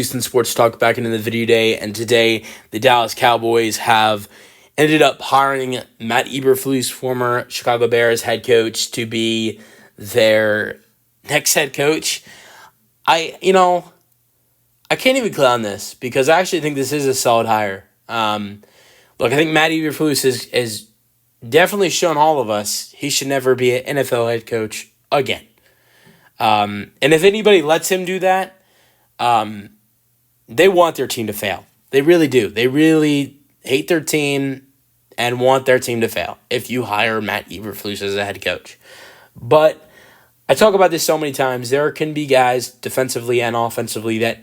Houston Sports Talk back into the video day, and today the Dallas Cowboys have ended up hiring Matt Eberflus, former Chicago Bears head coach, to be their next head coach. I can't even clown this because I actually think this is a solid hire. Look, I think Matt Eberflus has definitely shown all of us he should never be an NFL head coach again. And if anybody lets him do that, they want their team to fail. They really do. They really hate their team and want their team to fail if you hire Matt Eberflus as a head coach. But I talk about this so many times. There can be guys defensively and offensively that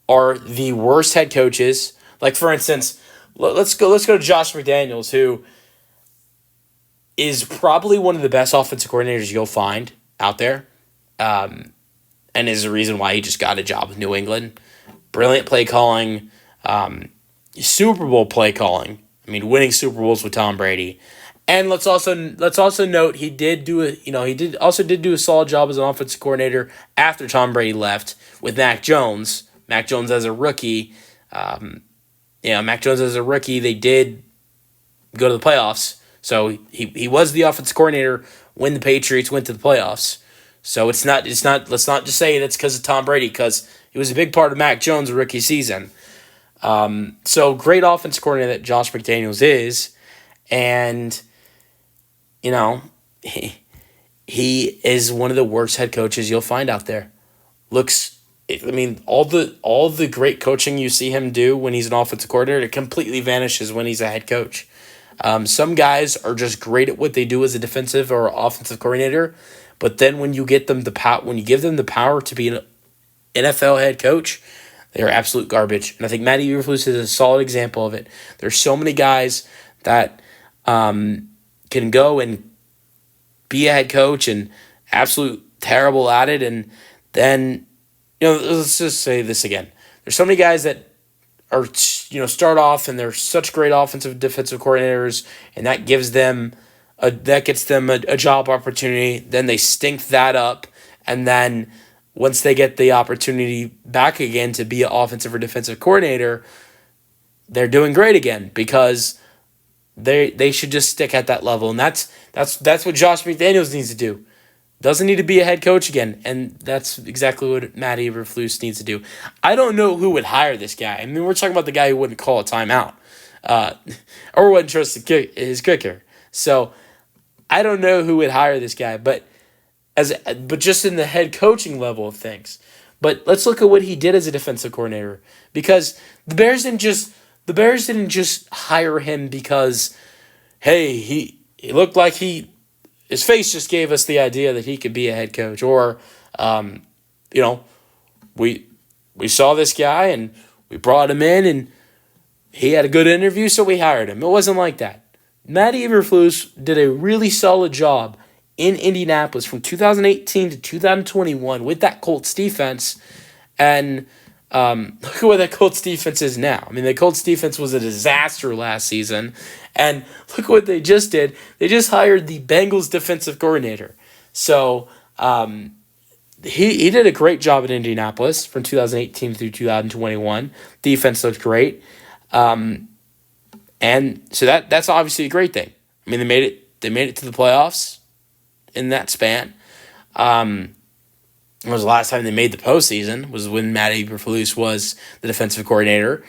are the worst head coaches. Like, for instance, let's go to Josh McDaniels, who is probably one of the best offensive coordinators you'll find out there, and is the reason why he just got a job with New England. Brilliant play calling, Super Bowl play calling. I mean, winning Super Bowls with Tom Brady. And let's also note he did do a solid job as an offensive coordinator after Tom Brady left with Mac Jones. Mac Jones as a rookie. Mac Jones as a rookie, they did go to the playoffs. So he was the offensive coordinator when the Patriots went to the playoffs. So let's not just say that's because of Tom Brady, because he was a big part of Mac Jones' rookie season. So great offensive coordinator that Josh McDaniels is, and he is one of the worst head coaches you'll find out there. All the great coaching you see him do when he's an offensive coordinator, it completely vanishes when he's a head coach. Some guys are just great at what they do as a defensive or offensive coordinator, but then when you give them the power to be an NFL head coach, they're absolute garbage. And I think Matt Eberflus is a solid example of it. There's so many guys that can go and be a head coach and absolute terrible at it, and then let's just say this again. There's so many guys that are start off and they're such great offensive and defensive coordinators, and that gets them a job opportunity. Then they stink that up, and then once they get the opportunity back again to be an offensive or defensive coordinator, they're doing great again because they should just stick at that level, and that's what Josh McDaniels needs to do. Doesn't need to be a head coach again, and that's exactly what Matt Eberflus needs to do. I don't know who would hire this guy. I mean, we're talking about the guy who wouldn't call a timeout, or wouldn't trust his kicker. So I don't know who would hire this guy, but just in the head coaching level of things. But let's look at what he did as a defensive coordinator, because the Bears didn't just hire him because, hey, he looked like his face just gave us the idea that he could be a head coach, or we saw this guy and we brought him in and he had a good interview, so we hired him. It wasn't like that. Matt Eberflus did a really solid job in Indianapolis from 2018 to 2021 with that Colts defense, and look at what that Colts defense is now. I mean, the Colts defense was a disaster last season, and look what they just did. They just hired the Bengals defensive coordinator. So he did a great job in Indianapolis from 2018 through 2021. Defense looked great. And so that's obviously a great thing. I mean, they made it to the playoffs in that span. It was the last time they made the postseason was when Matt Eberflus was the defensive coordinator.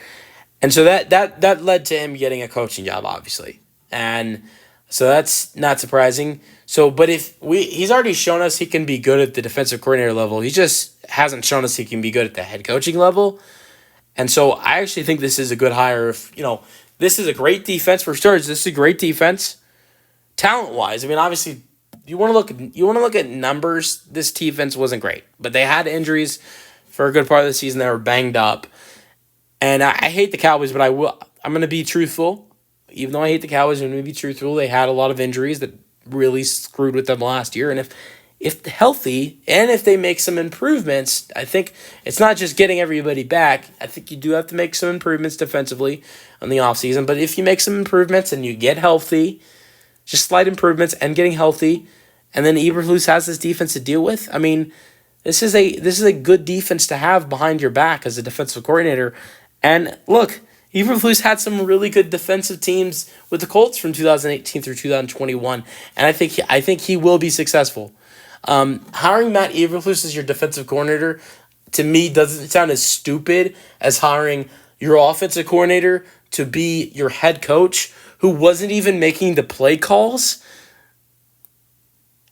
And so that led to him getting a coaching job, obviously. And so that's not surprising. So, but he's already shown us he can be good at the defensive coordinator level. He just hasn't shown us he can be good at the head coaching level. And so I actually think this is a good hire. This is a great defense for starters. This is a great defense, talent-wise. I mean, obviously, you want to look at numbers. This defense wasn't great, but they had injuries for a good part of the season. They were banged up, and I hate the Cowboys, but I'm going to be truthful. Even though I hate the Cowboys, I'm going to be truthful. They had a lot of injuries that really screwed with them last year, and if healthy and if they make some improvements, I think it's not just getting everybody back. I think you do have to make some improvements defensively on the offseason, but if you make some improvements and you get healthy, just slight improvements and getting healthy, and then Eberflus has this defense to deal with, I mean, This is a good defense to have behind your back as a defensive coordinator. And look, Eberflus had some really good defensive teams with the Colts from 2018 through 2021, and I think he will be successful. Hiring Matt Eberflus as your defensive coordinator to me doesn't sound as stupid as hiring your offensive coordinator to be your head coach who wasn't even making the play calls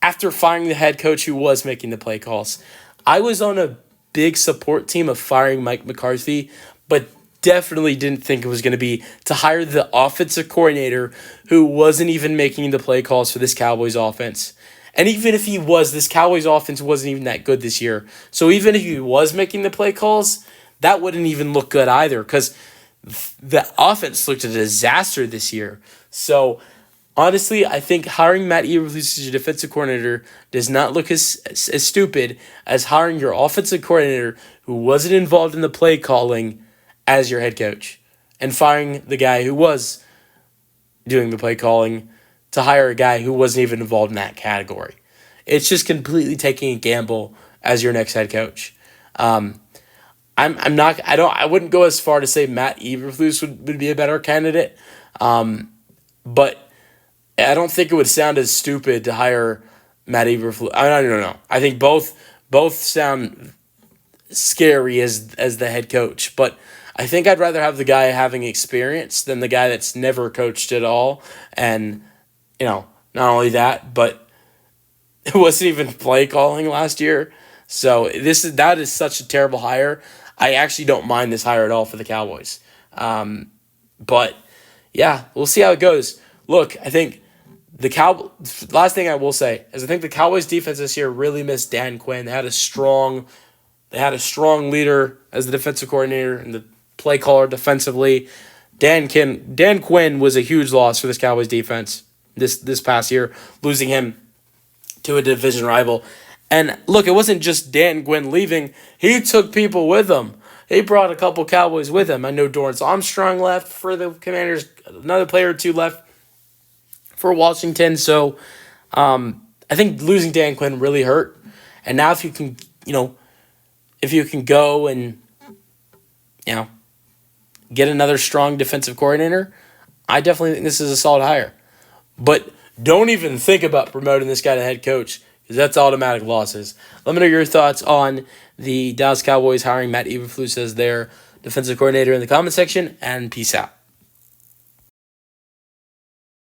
after firing the head coach who was making the play calls. I was on a big support team of firing Mike McCarthy, but definitely didn't think it was going to be to hire the offensive coordinator who wasn't even making the play calls for this Cowboys offense. And even if he was, this Cowboys offense wasn't even that good this year. So even if he was making the play calls, that wouldn't even look good either because the offense looked a disaster this year. So honestly, I think hiring Matt Eberflus as your defensive coordinator does not look as stupid as hiring your offensive coordinator who wasn't involved in the play calling as your head coach and firing the guy who was doing the play calling to hire a guy who wasn't even involved in that category. It's just completely taking a gamble as your next head coach. I'm not I wouldn't go as far to say Matt Eberflus would be a better candidate. But I don't think it would sound as stupid to hire Matt Eberflus. I don't know. I think both sound scary as the head coach, but I think I'd rather have the guy having experience than the guy that's never coached at all. And not only that, but it wasn't even play calling last year. So that is such a terrible hire. I actually don't mind this hire at all for the Cowboys. But yeah, we'll see how it goes. Look, I think last thing I will say is I think the Cowboys defense this year really missed Dan Quinn. They had a strong leader as the defensive coordinator and the play caller defensively. Dan Quinn was a huge loss for this Cowboys defense this past year, losing him to a division rival. And look, it wasn't just Dan Quinn leaving. He took people with him. He brought a couple Cowboys with him. I know Dorrance Armstrong left for the Commanders. Another player or two left for Washington. So I think losing Dan Quinn really hurt. And now if you can go and get another strong defensive coordinator, I definitely think this is a solid hire. But don't even think about promoting this guy to head coach because that's automatic losses. Let me know your thoughts on the Dallas Cowboys hiring Matt Eberflus as their defensive coordinator in the comment section, and peace out.